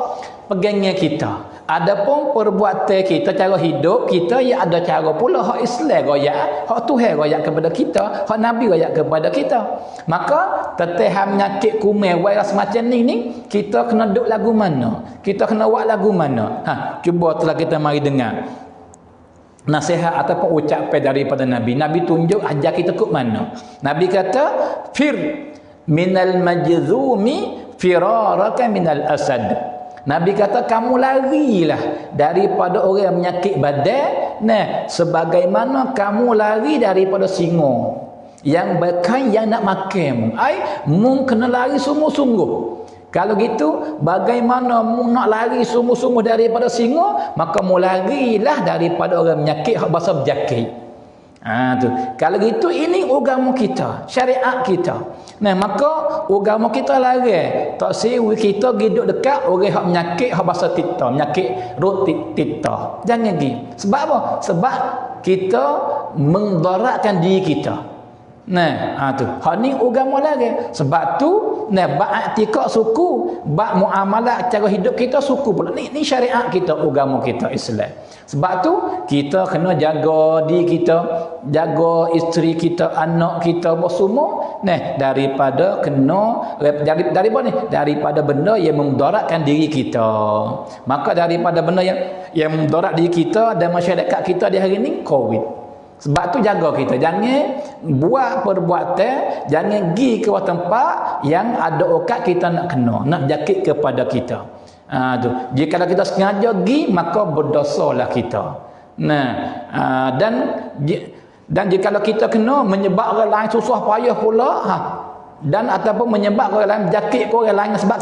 pegangnya kita. Adapun perbuatan kita, cara hidup kita ya ada cara pula hak Islam royak, hak Tuhan royak kepada kita, hak Nabi royak kepada kita. Maka teteh penyakit kumel virus macam ni kita kena duk lagu mana? Kita kena buat lagu mana? Cuba telah kita mari dengar. Nasihat ataupun ucapan daripada Nabi. Nabi tunjuk ajar kita ke mana. Nabi kata, fir minal majzumi firaraka minal asad. Nabi kata, kamu larilah daripada orang yang menyakit badan. Nah, sebagaimana kamu lari daripada singa yang bahkan yang nak makan. Mu kena lari sungguh-sungguh. Kalau gitu, bagaimana mu nak lari sungguh-sungguh daripada singa, maka mu larilah daripada orang menyakit hak bahasa berjakit. Tu. Kalau gitu, ini agama kita, syariat kita. Nah, maka agama kita lari. Tak sewi kita hidup dekat orang hak menyakit hak bahasa tita, menyakit rut tita. Jangan pergi. Sebab apa? Sebab kita mendaratkan diri kita. Nah, tu. Hak ni agama lagi. Sebab tu, bab i'tiqad suku, bab muamalah cara hidup kita suku pula. Ni syariat kita, agama kita Islam. Sebab tu kita kena jaga diri kita, jaga isteri kita, anak kita semua daripada daripada benda yang memudaratkan diri kita. Maka daripada benda yang memudarat diri kita dan masyarakat kita di hari ni COVID. Sebab tu jaga kita, jangan buat perbuatan, jangan pergi ke tempat yang ada okat kita nak kena, nak jakit kepada kita. Tu. Jika kita sengaja pergi, maka berdosalah kita. Dan jika kita kena menyebab orang lain susah payah pula, dan ataupun menyebab orang lain jakit ke orang lain sebab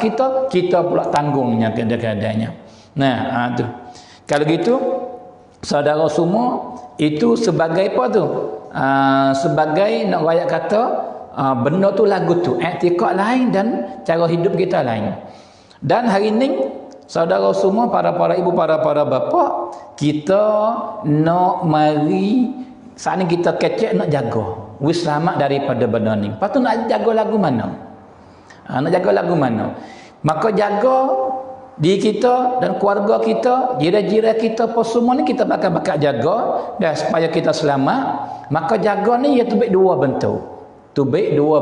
kita pula tanggungnya kadang-kadangnya. Tu. Kalau gitu, saudara semua, itu sebagai apa tu? Sebagai nak rakyat kata benda tu lagu tu, i'tiqad lain dan cara hidup kita lain. Dan hari ni saudara semua, para ibu, para bapa, kita nak mari saat ni kita kecek nak jaga wis selamat daripada benda ni. Lepas tu nak jaga lagu mana? Nak jaga lagu mana? Maka jaga diri kita dan keluarga kita, jiran-jiran kita apa semua ni kita bakal jaga dan supaya kita selamat. Maka jaga ni ia tubik dua bentuk. Dua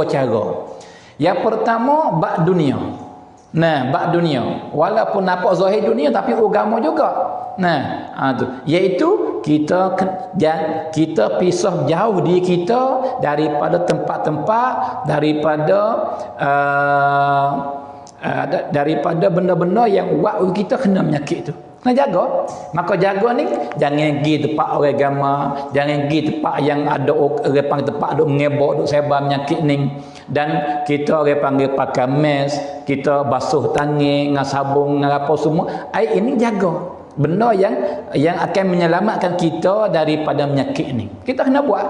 cara. Yang pertama bab dunia. Bab dunia. Walaupun nampak zahir dunia tapi agama juga. Tu iaitu kita pisah jauh diri kita daripada tempat-tempat, daripada benda-benda yang buat kita kena penyakit tu. Kena jaga. Maka jaga ni jangan pergi tempat orang agama, jangan pergi tempat yang ada orang panggil tempat duk mengebok, duk sebar penyakit ni. Dan kita orang panggil pakai mask, kita basuh tangan dengan sabun dengan apa semua. Ini jaga. Benda yang akan menyelamatkan kita daripada penyakit ni. Kita kena buat.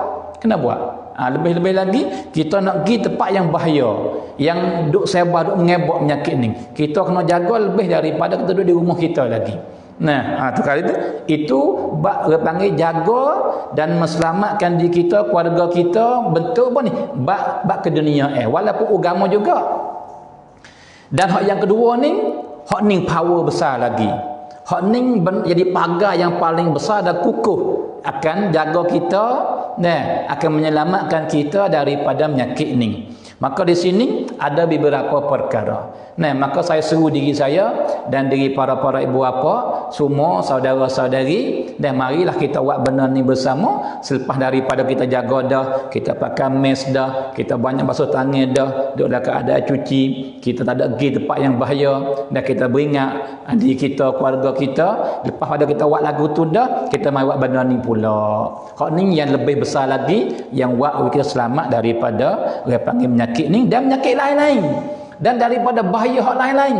Lebih-lebih lagi kita nak pergi tempat yang bahaya, yang duk sebar, duk mengebok penyakit ni. Kita kena jaga lebih daripada kita duduk di rumah kita lagi. Tu kali itu orang panggil jaga dan meselamatkan diri kita, keluarga kita. Bentuk apa ni? Bab ke dunia walaupun agama juga. Dan hak yang kedua ni, hak ni power besar lagi. Hak ni jadi pagar yang paling besar dan kukuh, akan jaga kita, akan menyelamatkan kita daripada penyakit ni. Maka di sini ada beberapa perkara. Maka saya seru diri saya dan diri para ibu bapa, semua saudara-saudari, dan marilah kita buat benda ni bersama. Selepas daripada kita jaga dah, kita pakai mask dah, kita banyak basuh tangan dah, duduk dalam keadaan cuci, kita tak ada pergi tempat yang bahaya, dan kita beringat diri kita, keluarga kita. Lepas pada kita buat lagu tu dah, kita mari buat benda ni pula. Hak ni yang lebih besar lagi, yang buat kita selamat daripada orang panggil penyakit ni dan penyakit lain-lain, dan daripada bahaya hak lain-lain.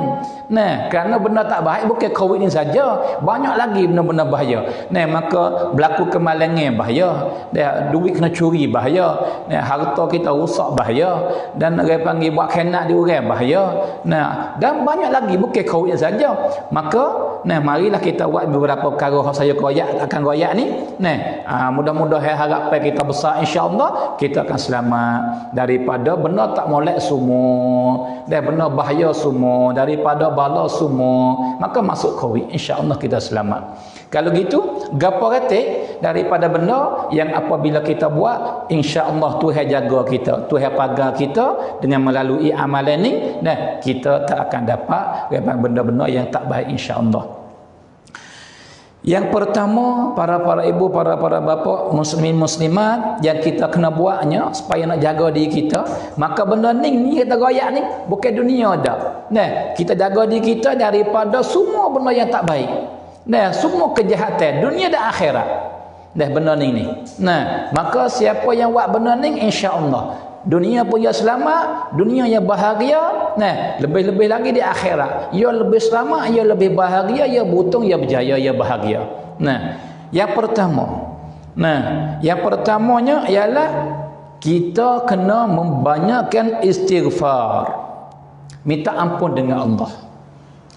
Kerana benda tak baik bukan COVID ni saja, banyak lagi benda-benda bahaya. Maka berlaku kemalangan bahaya, duit kena curi bahaya, harta kita rosak bahaya, dan orang panggil buat khianat di orang bahaya. Dan banyak lagi bukan COVID ni saja. Maka marilah kita buat beberapa perkara yang saya akan royak ni. Mudah-mudahan harapan kita besar, insya-Allah kita akan selamat daripada benda tak molek semua, dan benda bahaya semua, daripada bala semua. Maka masuk COVID, insya-Allah kita selamat. Kalau gitu, gapo retik daripada benda yang apabila kita buat, insya-Allah Tuhan jaga kita, Tuhan pagar kita dengan melalui amalan ni, dan kita tak akan dapat benda-benda yang tak baik, insya-Allah. Yang pertama, para ibu, para bapa, muslimin muslimat, yang kita kena buatnya supaya nak jaga diri kita. Maka benda ni kita royak ni bukan dunia dah. Kita jaga diri kita daripada semua benda yang tak baik. Semua kejahatan dunia dan akhirat. Benda ni. Maka siapa yang buat benda ni, insya-Allah dunia pun ia selamat, dunia yang bahagia, lebih-lebih lagi di akhirat. Ia lebih selamat, ia lebih bahagia, ia beruntung, ia berjaya, ia bahagia. Yang pertamanya ialah kita kena membanyakkan istighfar. Minta ampun dengan Allah.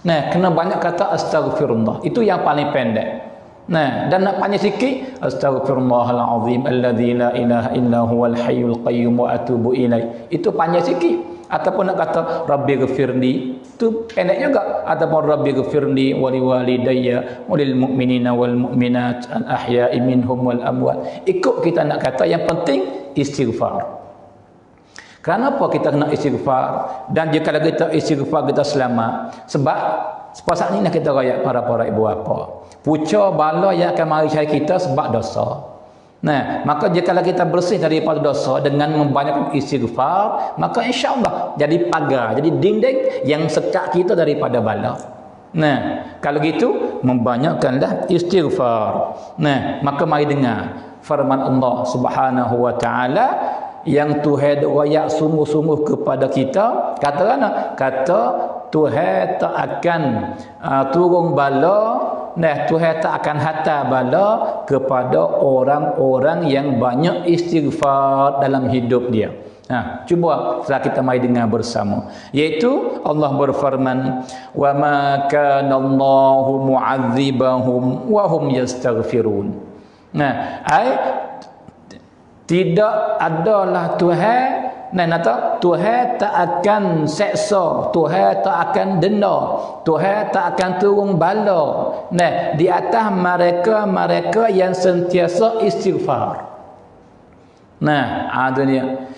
Kena banyak kata astaghfirullah. Itu yang paling pendek. Dan nak panjang sikit, astaghfirullahalazim alladzi la ilaha illa huwal hayyul qayyum wa atubu ilaih. Itu panjang sikit. Ataupun nak kata rabbighfirli, itu pendek juga. Ataupun rabbighfirli wa liwalidayya wa lil mu'minina wal mu'minat al ahya'i minhum wal amwat. Ikut kita nak kata, yang penting istighfar. Kenapa kita kena istighfar? Dan jika kita istighfar, kita selamat. Sebab saat ini kita rakyat para ibu bapa, puca bala yang akan mari cari kita sebab dosa. Maka jika kita bersih daripada dosa dengan membanyakkan istighfar, maka insya-Allah jadi pagar, jadi dinding yang sekat kita daripada bala. Kalau gitu membanyakkanlah istighfar. Maka mari dengar firman Allah Subhanahu wa taala yang Tuhan royak sungguh-sungguh kepada kita. Kata mana? Kata Tuhan tak akan turun bala, Tuhan tak akan hantar bala kepada orang-orang yang banyak istighfar dalam hidup dia. Cuba setelah kita mari dengar bersama, iaitu Allah berfirman, wa ma kana Allahu mu'adzibahum wa hum yastaghfirun. Tidak adalah Tuhan, Tuhan tak akan seksa, Tuhan tak akan denda, Tuhan tak akan turun bala di atas mereka yang sentiasa istighfar. Dunia.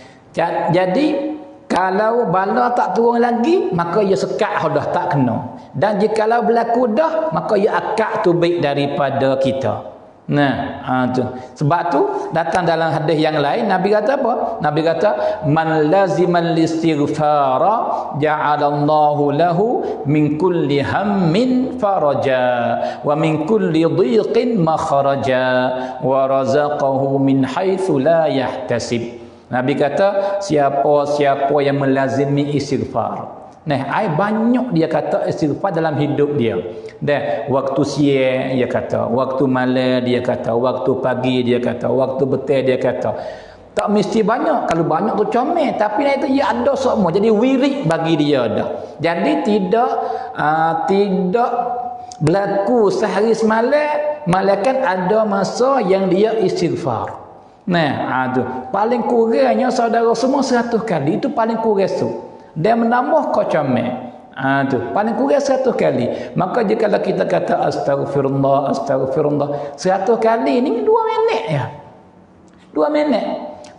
Jadi kalau bala tak turun lagi, maka ia sekat dah tak kena. Dan jikalau berlaku dah, maka ia akad tubik daripada kita. Sebab tu datang dalam hadis yang lain, Nabi kata apa? Nabi kata, man lazimal istighfara ja'alallahu lahu min kulli hammin faraja wa min kulli dhiqin makhraja wa razaqahu min haitsu la yahtasib. Nabi kata, siapa yang melazimi istighfar, banyak dia kata istighfar dalam hidup dia. Waktu siang dia kata, waktu malam dia kata, waktu pagi dia kata, waktu petang dia kata. Tak mesti banyak. Kalau banyak tu comel, tapi itu ia ada semua. Jadi wirid bagi dia dah. Jadi tidak berlaku sehari semalam, malaikat ada masa yang dia istighfar. Tu paling kurangnya saudara semua 100 kali. Itu paling kurang tu. Dia menambah kau comel. Tu paling kurang 100 kali. Maka jika kita kata astaghfirullah, astaghfirullah 100 kali ni 2 minit ya. 2 minit.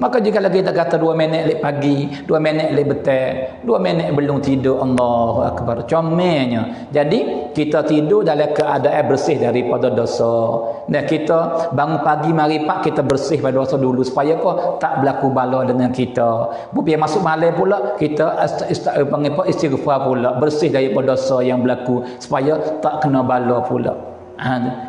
Maka jika kita kata 2 minit lek pagi, 2 minit lek petang, 2 minit belum tidur, Allahu akbar. Comelnya. Jadi kita tidur dalam keadaan bersih daripada dosa. Nah, kita bangun pagi mari pak kita bersih pada dosa dulu supaya apa tak berlaku bala dengan kita. Biar masuk malam pula kita istighfar pula, bersih daripada dosa yang berlaku supaya tak kena bala pula.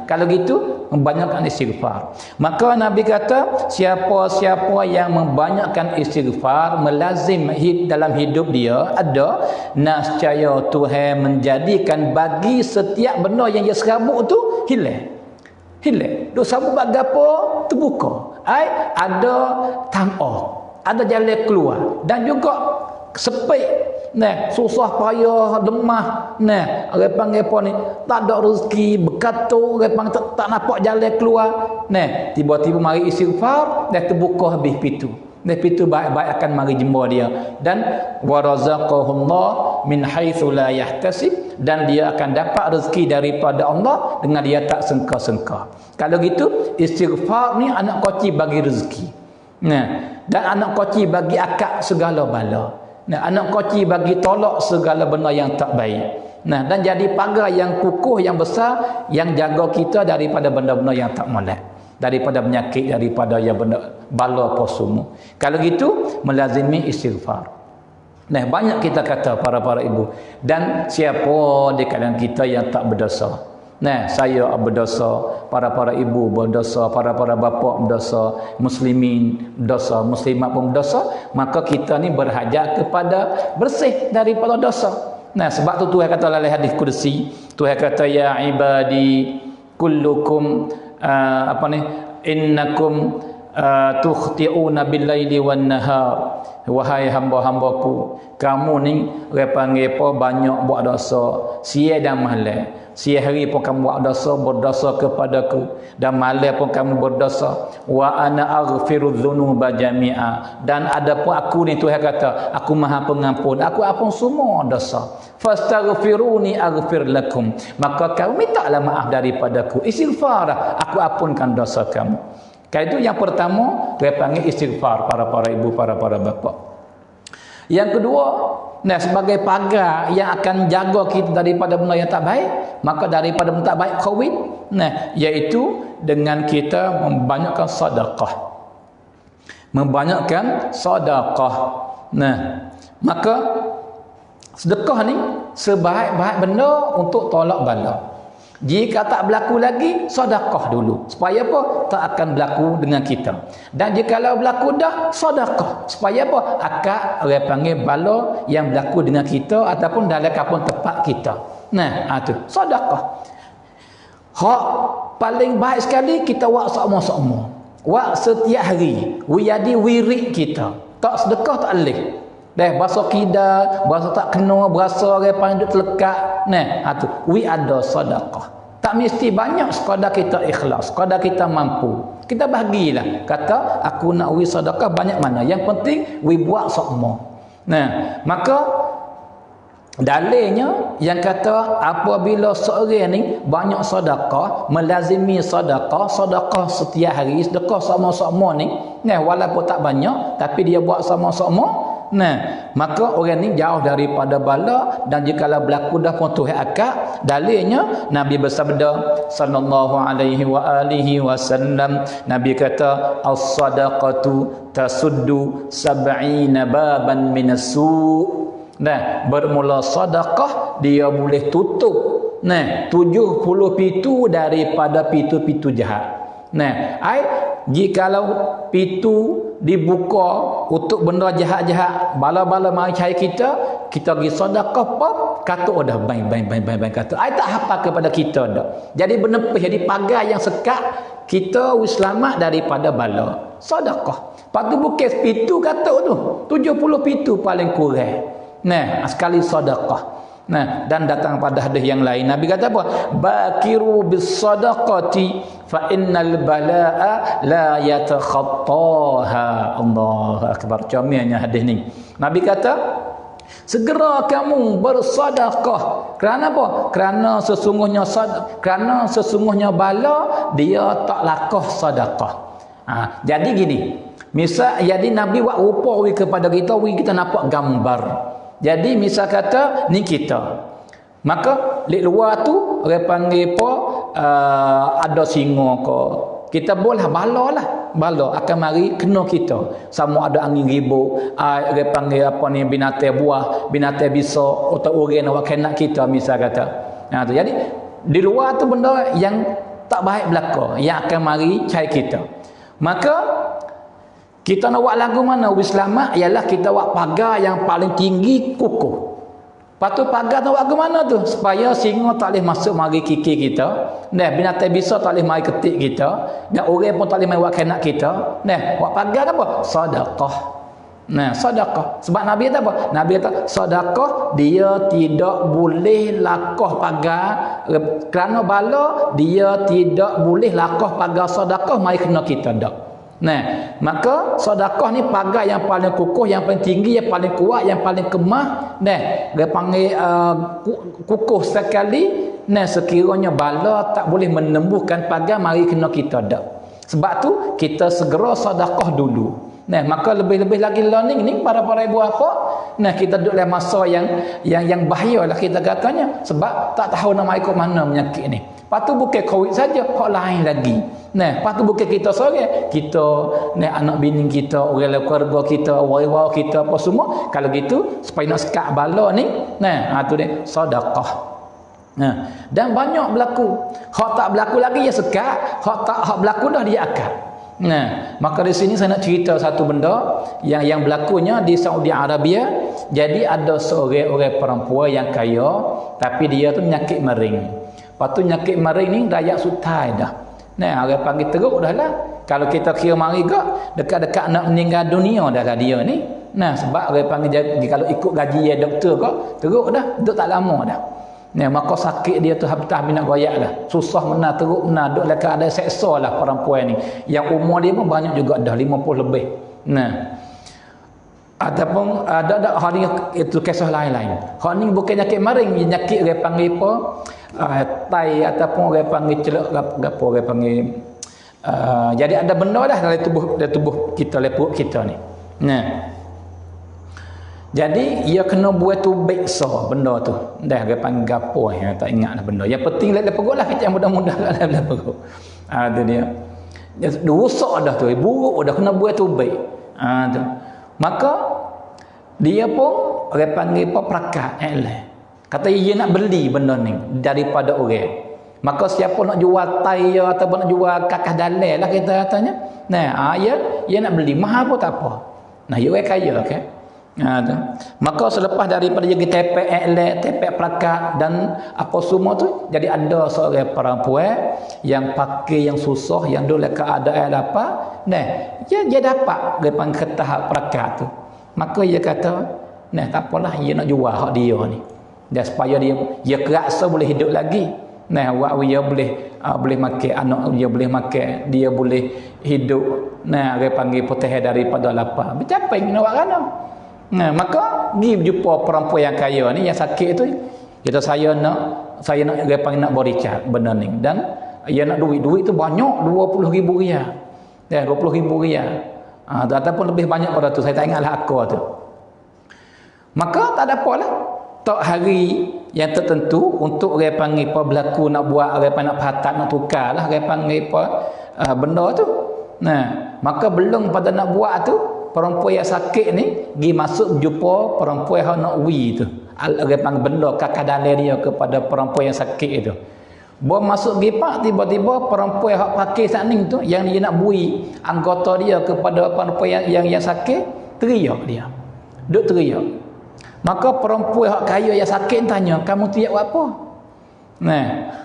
Kalau gitu membanyakkan istighfar. Maka Nabi kata siapa-siapa yang membanyakkan istighfar melazim dalam hidup dia ada, nescaya Tuhan menjadikan bagi setiap benda yang dia serabut tu hilang. Dosa buat gapo terbuka. Ada tamah, ada jalan keluar dan juga sepik. Nah, susah payah, lemah. Nah, orang panggil apa ni? Tak ada rezeki, berkata, orang panggil tak nampak jalan keluar. Nah, tiba-tiba mari istighfar, dah terbuka habis pintu. Nah, pintu baik-baik akan mari jumpa dia. Dan warazaqahullah min haitsu la yahtasib, dan dia akan dapat rezeki daripada Allah dengan dia tak sengka-sengka. Kalau gitu, istighfar ni anak koci bagi rezeki. Nah, dan anak koci bagi akak segala bala. Nah, anak koci bagi tolak segala benda yang tak baik. Nah, dan jadi pagar yang kukuh, yang besar, yang jaga kita daripada benda-benda yang tak molek, daripada penyakit, daripada yang benda bala apa semua. Kalau gitu melazimi istighfar. Nah, banyak kita kata para ibu, dan siapa di kalangan kita yang tak berdosa. Nah, saya berdosa, para ibu berdosa, para bapa berdosa, muslimin berdosa, muslimat pun berdosa, maka kita ni berhajat kepada bersih daripada dosa. Nah, sebab tu Tuhan kata dalam hadis kursi, Tuhan kata ya ibadi kullukum innakum tukhti'una bil-laili wan-nahar. Wahai hamba-hambaku, kamu ni orang panggil apa banyak buat dosa siang dan malam. Siang hari pun kamu buat dosa, berdosa kepadaku, dan malam pun kamu berdosa. Wa ana aghfiru dzunuba jami'a, dan adapun aku ni Tuhan kata aku Maha Pengampun, aku ampun semua dosa. Fastaghfiruni aghfir lakum, maka kamu mintalah maaf daripadaku, istighfar, aku ampunkan dosa kamu. Kalau itu yang pertama, dia panggil istighfar para ibu, para bapa. Yang kedua, nah sebagai pagar yang akan jaga kita daripada benda yang tak baik, maka daripada benda tak baik kawin, nah iaitu dengan kita membanyakkan sedekah. Membanyakkan sedekah. Nah, maka sedekah ni sebaik-baik benda untuk tolak bala. Jika tak berlaku lagi, sedekah dulu. Supaya apa? Tak akan berlaku dengan kita. Dan jika berlaku dah, sedekah. Supaya apa? Akak orang panggil bala yang berlaku dengan kita ataupun dalam kampung tempat kita. Nah, tu sedekah. Hak paling baik sekali kita buat sama-sama. Buat setiap hari. Jadi wirid kita. Tak sedekah tak boleh. Bahasa kidal, bahasa tak kena, bahasa orang panggil terlekat. Nah, tu we ada sedekah. Tak mesti banyak, sekadar kita ikhlas, sekadar kita mampu. Kita bahagilah. Kata aku nak we sedekah banyak mana. Yang penting we buat semua. Nah, maka dalilnya yang kata apabila seorang ni banyak sedekah, melazimi sedekah setiap hari, sedekah sama-sama ni, nah walaupun tak banyak tapi dia buat sama-sama. Nah, maka orang ni jauh daripada bala, dan jikalau berlaku dah pun Tuhan akak. Dalilnya Nabi bersabda sallallahu alaihi wa alihi wasallam, Nabi kata as-sadaqatu tasuddu sab'ina baban minas-su'. Nah, bermula sedekah dia boleh tutup 70 pintu daripada pintu-pintu jahat. Nah, jikalau pintu dibuka untuk benda jahat-jahat, bala-bala mari cari kita pergi sedekah pop, kata dah baik kata. Tak hafal kepada kita dah. Jadi benepih, jadi pagar yang sekat kita selamat daripada bala. Sedekah. Patu bukit pintu kata tu, 70 pintu paling kurang. Nah, sekali sedekah. Nah, dan datang pada hadis yang lain Nabi kata apa? Bakiru bis sadaqati fa innal balaa la yatakhattaha. Allahu akbar. Comelnya hadis ni. Nabi kata Segera kamu bersedekah. Kerana apa? Kerana sesungguhnya bala dia tak lakuh sedekah. Jadi gini, misal jadi Nabi buat rupa kepada kita nampak gambar. Jadi misal kata ni kita. Maka di luar tu orang panggil apa ada singa ke. Kita boleh bala akan mari kena kita. Sama ada angin ribut, orang panggil apa ni binatang buah, binatang bisa atau orang nak kena kita misal kata. Tu. Jadi di luar tu benda yang tak baik belaka yang akan mari cai kita. Maka kita nak buat lagu mana selamat ialah kita buat pagar yang paling tinggi kukuh. Lepas tu pagar tu buat ke mana tu? Supaya singa tak boleh masuk mari kiki kita. Binatang bisa tak boleh mari ketik kita. Dan orang pun tak boleh mari buat kena kita. Buat pagar apa? Sedekah. Sedekah. Sebab Nabi kata apa? Nabi kata sedekah dia tidak boleh lakuh pagar kerana bala dia tidak boleh lakuh pagar sedekah mari kena kita dak. Maka sedekah ni pagar yang paling kukuh, yang paling tinggi, yang paling kuat, yang paling kemah. Dia panggil kukuh sekali. Sekiranya bala tak boleh menembuhkan pagar mari kena kita dak. Sebab tu kita segera sedekah dulu. Maka lebih-lebih lagi learning ni para ibu bapa. Kita duduk dalam masa yang bahayalah kita katanya. Sebab tak tahu nak ikut mana penyakit ni. Lepas tu bukan COVID saja, hak lain lagi. Lepas tu bukan kita seorang, kita anak bini kita, orang keluarga kita, orang-orang kita apa semua. Kalau gitu supaya nak sekat bala ni, tu dia sedekah. Dan banyak berlaku. Hak tak berlaku lagi ya sekat, hak berlaku dah dia akad. Maka di sini saya nak cerita satu benda yang berlakunya di Saudi Arabia. Jadi ada seorang perempuan yang kaya, tapi dia tu penyakit mering. Lepas tu penyakit mering ni rakyat sutai dah. Orang panggil teruk dah lah. Kalau kita kira mari gak dekat-dekat nak meninggal dunia dah lah dia ni. Sebab orang panggil kalau ikut gaji doktor kok teruk dah, duduk tak lama dah. Maka sakit dia tu habis nak goyak lah. Susah benar, teruk benar, duduk dekat ada seksa lah perempuan ni. Yang umur dia pun banyak juga dah 50 lebih. Ataupun ada hari itu kisah lain-lain. Hak ni bukan penyakit maring, penyakit orang panggil apa? Tai ataupun orang panggil celak gapo orang panggil jadi ada benda dah dalam tubuh kita, dalam perut kita ni. Jadi ia kena buat tu beksa benda tu. Dah orang panggil gapo tak ingat dah benda. Yang penting dalam perut lah kita yang mudah-mudah dalam perut. Tu dia. Rosak dah tu, buruk dah kena buat tu baik. Tu. Maka dia pun orang panggil apa perakat kata dia nak beli benda ni daripada orang. Maka siapa nak jual tai ataupun nak jual kakak dalal lah kita katanya. Dia nak beli mahal pun tak apa. Dia orang kaya kan. Tu. Maka selepas daripada dia tepek perakat dan apa semua tu, jadi ada seorang perempuan yang pakai yang susah, yang dulu keadaan apa, dia dapat dia panggil ke tahap perakat tu. Maka dia kata, tak apalah, dia nak jual hak dia ni. Dan supaya dia kerasa boleh hidup lagi. Dia boleh makan anak dia, boleh makan, dia boleh hidup. Dia panggil putih daripada lapar. Bercapai nak buat kan? Maka pergi jumpa perempuan yang kaya ni, yang sakit tu. Kata saya nak dia panggil nak bericat benda ni. Dan dia nak duit tu banyak, 20,000 riyal. 20,000 riyal. Ataupun lebih banyak pada tu, saya tak ingatlah akar tu. Maka tak ada apalah. Tak hari yang tertentu untuk orang panggil apa berlaku nak buat, orang panggil nak pahat, nak tukar lah orang panggil apa benda tu. Maka belum pada nak buat tu, perempuan yang sakit ni pergi masuk jumpa perempuan yang nak wi tu. Orang panggil benda kakak dalil dia kepada perempuan yang sakit itu. Bawa masuk gipak, tiba-tiba perempuan yang pakai saning tu, yang dia nak bui anggota dia kepada perempuan yang sakit, teriak dia. Duk teriak. Maka perempuan yang kaya yang sakit tanya, kamu teriak buat apa?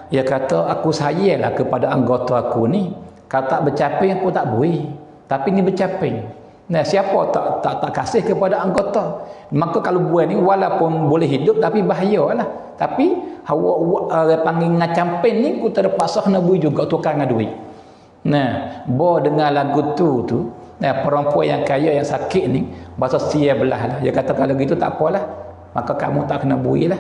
Dia kata, aku sayanglah kepada anggota aku ni. Kalau tak bercaping, aku tak bui. Tapi ni bercaping. Siapa tak kasih kepada anggota? Maka kalau buat ni walaupun boleh hidup tapi bahaya lah. Tapi awak panggil ngacampin ni aku terpaksa kena bui juga tukar dengan duit. Bawa dengar lagu tu perempuan yang kaya yang sakit ni bahasa sia belah lah. Dia kata kalau gitu tak apalah. maka kamu tak kena bui lah.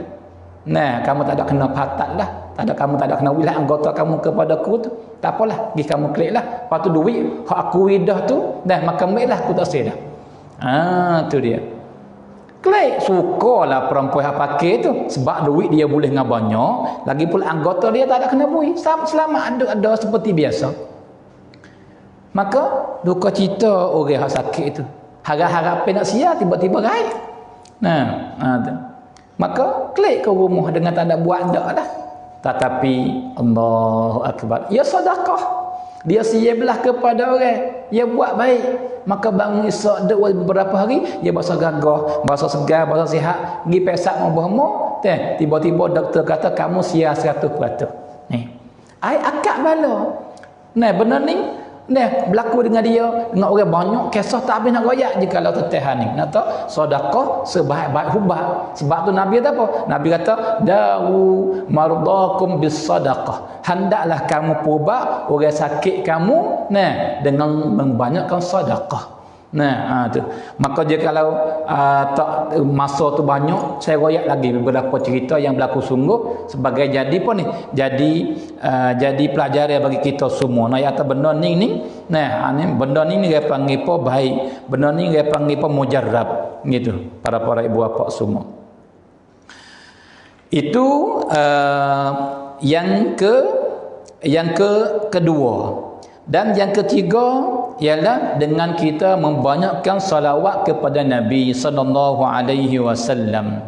Nah, kamu tak ada kena patat lah. Kamu tak ada kena wilah anggota kamu kepada aku tu. Tak apalah, pergi kamu klik lah. Lepas tu duit hak aku widah tu, dah maka ambil lah, aku tak say dah. Tu dia. Klik, sukalah perempuan yang pakai tu. Sebab duit dia boleh dengan banyak. Lagi pula anggota dia tak ada kena bui. Selamat ada seperti biasa. Maka duka cita orang yang sakit tu. Harap-harap nak sia, tiba-tiba raih. Tu. Maka klik ke rumah dengan tak ada buat dak dah. Tetapi Allahu Akbar, ya sedekah. Dia sia belah kepada orang, dia buat baik. Maka bangun esok dak beberapa hari, dia berasa gagah, berasa segar, berasa sihat, pergi pesak mau tiba-tiba doktor kata kamu sia 100%. Ni. Ai akak bala. Benar ni berlaku dengan dia, dengan orang banyak kisah tak habis nak royak je kalau tertahan ni. Nak tahu sedekah sebaik-baik ubat. Sebab tu Nabi kata apa? Nabi kata dawu mardakum bis sadaqah. Hendaklah kamu pubat orang sakit kamu dengan membanyakkan sedekah. Tu. Maka dia kalau tak masa tu banyak, saya royak lagi beberapa cerita yang berlaku sungguh sebagai jadi apa ni? Jadi pelajaran bagi kita semua. Nak kata benda ni benda ni dia panggil apa baik. Benda ni dia panggil apa mujarrab gitu. Para ibu bapa semua. Itu yang kedua. Dan yang ketiga ialah dengan kita membanyakkan salawat kepada Nabi sallallahu alaihi wasallam.